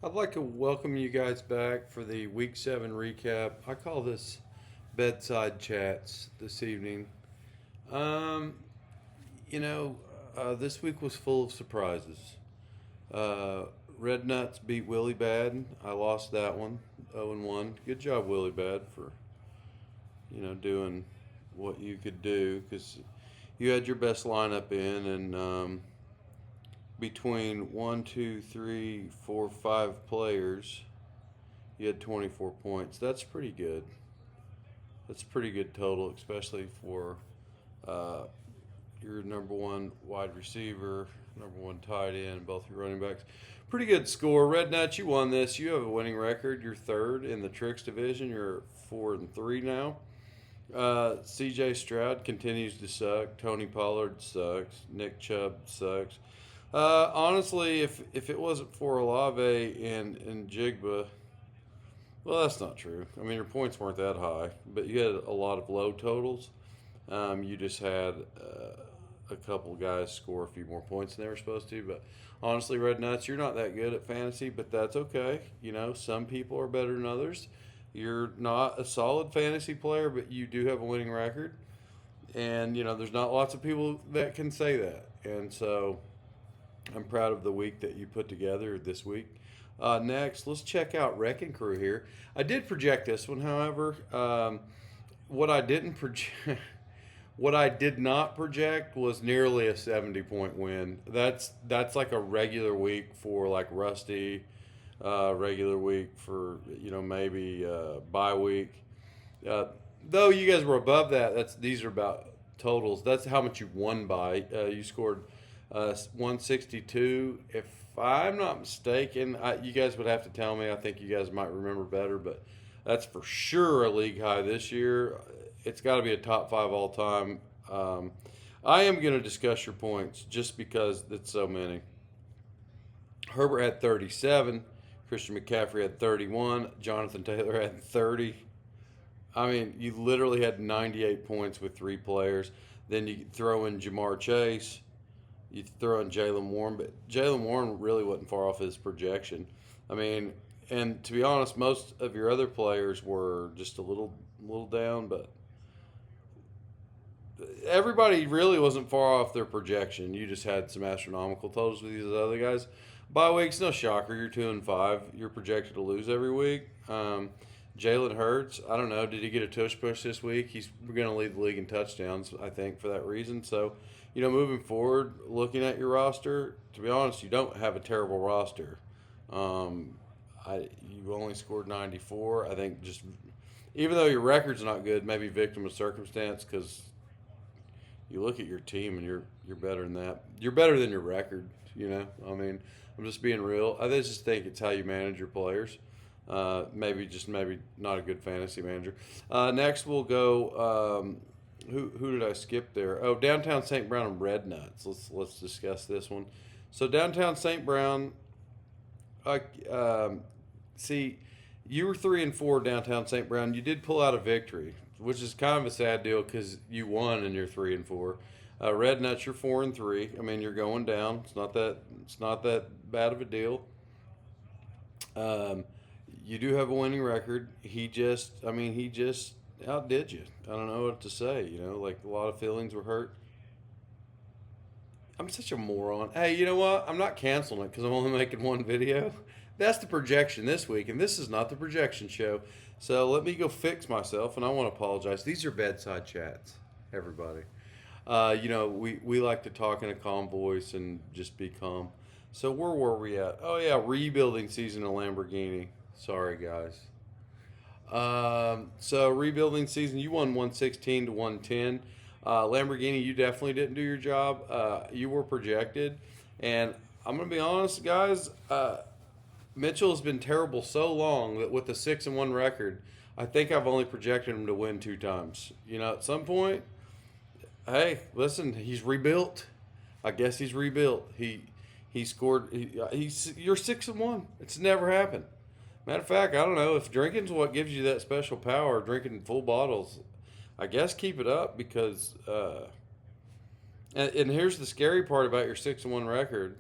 I'd like to welcome you guys back for the Week 7 recap. I call this bedside chats this evening. Um, you know, this week was full of surprises. Uh, Red Nuts beat Willie Bad. I lost that one, 0-1. Good job, Willie Bad, for doing what you could do because you had your best lineup in, and between one, two, three, four, five players, you had 24 points. That's pretty good. That's a pretty good total, especially for uh, your number one wide receiver, number one tight end, both your running backs. Pretty good score. Red Nuts, you won this. You have a winning record. You're third in the tricks division. You're 4-3 now. C.J. Stroud continues to suck. Tony Pollard sucks. Nick Chubb sucks. Honestly, if it wasn't for Olave and Jigba, well, that's not true. I mean, your points weren't that high, but you had a lot of low totals. You just had a couple guys score a few more points than they were supposed to. But honestly, Red Nuts, you're not that good at fantasy, but that's okay. Some people are better than others. You're not a solid fantasy player, but you do have a winning record. And, there's not lots of people that can say that. And so I'm proud of the week that you put together this week. Next, let's check out Wrecking Crew here. I did project this one, however. What I didn't project, what I did not project was nearly a 70-point win. That's like a regular week for like Rusty, regular week for maybe bye week. Uh, though you guys were above that, these are about totals. That's how much you won by. You scored 162. If I'm not mistaken, you guys would have to tell me. I think you guys might remember better, but that's for sure a league high this year. It's got to be a top five all time. I am going to discuss your points just because it's so many. Herbert had 37. Christian McCaffrey had 31. Jonathan Taylor had 30. I mean, you literally had 98 points with three players. Then you throw in Jamar Chase. You throw in Jalen Warren, but Jalen Warren really wasn't far off his projection. I mean, and to be honest, most of your other players were just a little down, but everybody really wasn't far off their projection. You just had some astronomical totals with these other guys. Bye weeks, no shocker. You're 2-5. You're projected to lose every week. Jalen Hurts, I don't know. Did he get a tush push this week? He's going to lead the league in touchdowns, I think, for that reason. So, moving forward, looking at your roster, to be honest, you don't have a terrible roster. You only scored 94. I think just even though your record's not good, maybe victim of circumstance because you look at your team and you're better than that. You're better than your record. I mean, I'm just being real. I just think it's how you manage your players. Maybe not a good fantasy manager. Next, we'll go. Who did I skip there? Oh, Downtown St. Brown and Red Nuts. Let's discuss this one. So Downtown St. Brown. I see. You were 3-4 Downtown St. Brown. You did pull out a victory, which is kind of a sad deal because you won and you're 3-4. Red Nuts, you're 4-3. I mean, you're going down. It's not that bad of a deal. Um, you do have a winning record. He just outdid you. I don't know what to say. Like a lot of feelings were hurt. I'm such a moron. Hey, you know what? I'm not canceling it because I'm only making one video. That's the projection this week, and this is not the projection show. So let me go fix myself, and I want to apologize. These are bedside chats, everybody. We like to talk in a calm voice and just be calm. So where were we at? Oh yeah, rebuilding season of Lamborghini. Sorry guys. So rebuilding season, you won 116 to 110. Lamborghini, you definitely didn't do your job. You were projected, and I'm gonna be honest, guys. Mitchell has been terrible so long that with the 6-1 record, I think I've only projected him to win two times. At some point, hey, listen, he's rebuilt. I guess he's rebuilt. He scored. You're 6-1. It's never happened. Matter of fact, I don't know if drinking's what gives you that special power. Drinking full bottles, I guess keep it up because. And here's the scary part about your 6-1 record.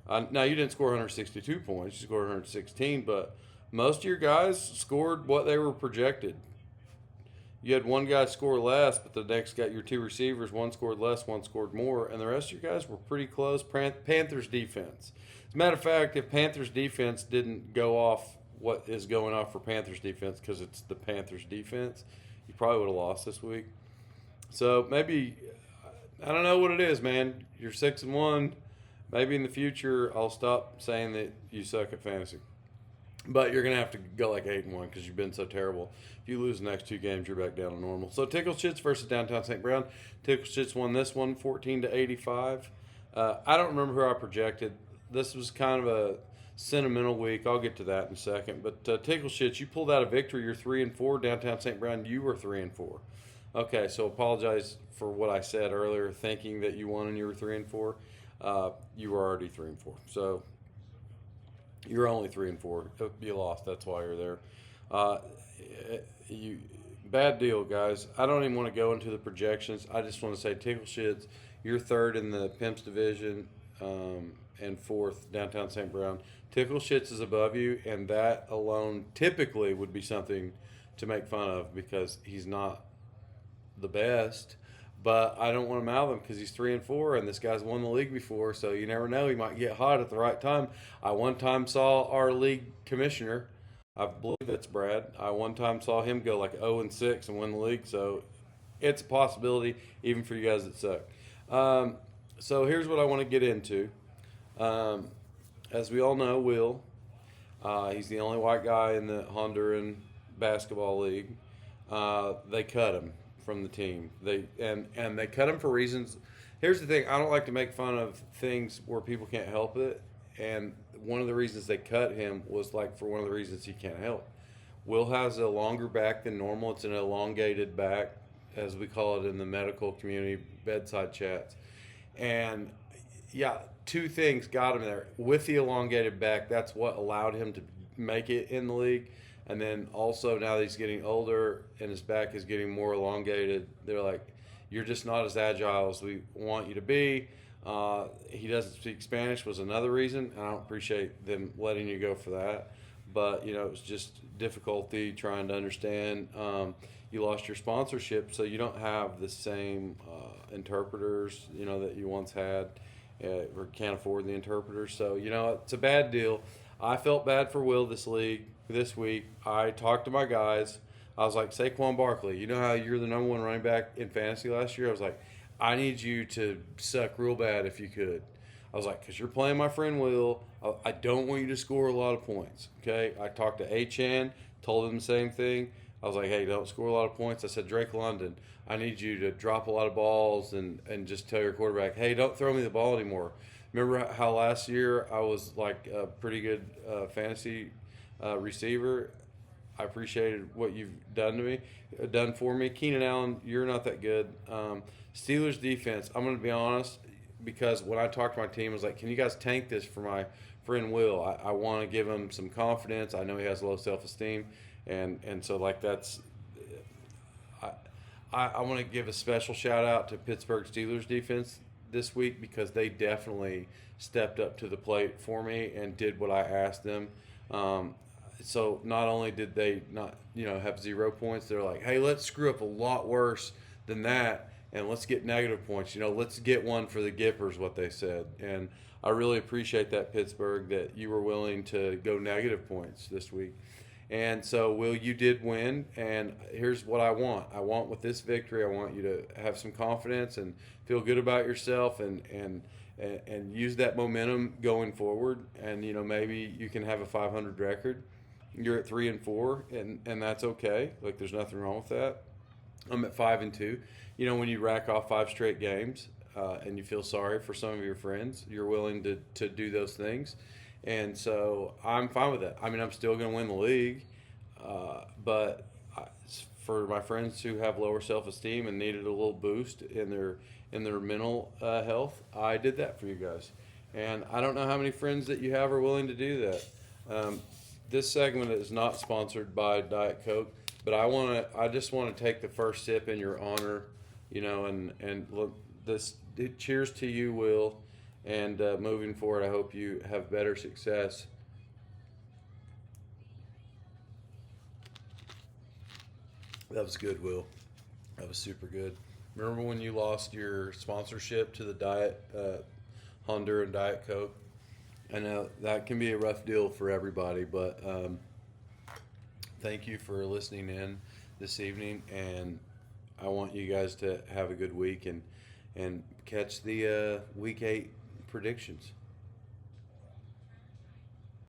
Now you didn't score 162 points; you scored 116, but most of your guys scored what they were projected. You had one guy score less, but the next got your two receivers. One scored less, one scored more, and the rest of your guys were pretty close. Panthers defense. As a matter of fact, if Panthers defense didn't go off what is going off for Panthers defense because it's the Panthers defense, you probably would have lost this week. So maybe I don't know what it is, man. You're 6-1. Maybe in the future I'll stop saying that you suck at fantasy. But you're gonna have to go like 8-1 because you've been so terrible. If you lose the next two games, you're back down to normal. So Tickle Shits versus Downtown St. Brown. Tickle Shits won this one, 14-85. I don't remember who I projected. This was kind of a sentimental week. I'll get to that in a second. But Tickle Shits, you pulled out a victory. You're 3-4. Downtown St. Brown, you were 3-4. Okay, so apologize for what I said earlier, thinking that you won and you were 3-4. You were already 3-4. So you're only 3-4. You lost. That's why you're there. You bad deal, guys. I don't even want to go into the projections. I just want to say, Tickle Shits, you're third in the Pimps division, and fourth Downtown St. Brown. Tickle Shits is above you, and that alone typically would be something to make fun of because he's not the best. But I don't want to mouth him because he's 3-4, and this guy's won the league before, so you never know. He might get hot at the right time. I one time saw our league commissioner, I believe that's Brad. I one time saw him go like 0-6 and win the league, so it's a possibility even for you guys that suck. So here's what I want to get into. As we all know, Will, he's the only white guy in the Honduran basketball league. They cut him from the team. They cut him for reasons. Here's the thing: I don't like to make fun of things where people can't help it. And one of the reasons they cut him was like for one of the reasons he can't help. Will has a longer back than normal. It's an elongated back, as we call it in the medical community, bedside chats. And yeah, two things got him there. With the elongated back, that's what allowed him to make it in the league. And then also now that he's getting older and his back is getting more elongated, they're like, you're just not as agile as we want you to be. He doesn't speak Spanish was another reason. I don't appreciate them letting you go for that. But, it was just difficulty trying to understand. You lost your sponsorship, so you don't have the same interpreters, that you once had or can't afford the interpreters. So, it's a bad deal. I felt bad for Will this week. I talked to my guys. I was like, Saquon Barkley, you know how you're the number one running back in fantasy last year? I was like, I need you to suck real bad if you could. I was like, because you're playing my friend Will. I don't want you to score a lot of points, okay? I talked to A-Chan, told him the same thing. I was like, hey, don't score a lot of points. I said, Drake London, I need you to drop a lot of balls and just tell your quarterback, hey, don't throw me the ball anymore. Remember how last year I was like a pretty good fantasy receiver? I appreciated what you've done for me. Keenan Allen, you're not that good. Steelers defense, I'm going to be honest, because when I talked to my team, I was like, can you guys tank this for my friend Will? I want to give him some confidence. I know he has low self-esteem. And so, like, that's I want to give a special shout-out to Pittsburgh Steelers defense this week because they definitely stepped up to the plate for me and did what I asked them. So not only did they not, have 0 points, they're like, hey, let's screw up a lot worse than that and let's get negative points. Let's get one for the Gippers, what they said. And I really appreciate that, Pittsburgh, that you were willing to go negative points this week. And so, Will, you did win, and here's what I want. I want with this victory, I want you to have some confidence and feel good about yourself and use that momentum going forward. And, maybe you can have a 500 record. You're at 3-4, and that's okay. Like, there's nothing wrong with that. I'm at 5-2. When you rack off 5 straight games and you feel sorry for some of your friends, you're willing to do those things. And so I'm fine with that. I mean, I'm still going to win the league, but for my friends who have lower self-esteem and needed a little boost in their mental health, I did that for you guys. And I don't know how many friends that you have are willing to do that. This segment is not sponsored by Diet Coke, but I just want to take the first sip in your honor, and look, cheers to you, Will. And moving forward, I hope you have better success. That was good, Will. That was super good. Remember when you lost your sponsorship to the Diet Honda and Diet Coke? I know that can be a rough deal for everybody, but thank you for listening in this evening, and I want you guys to have a good week and catch the week 8 predictions.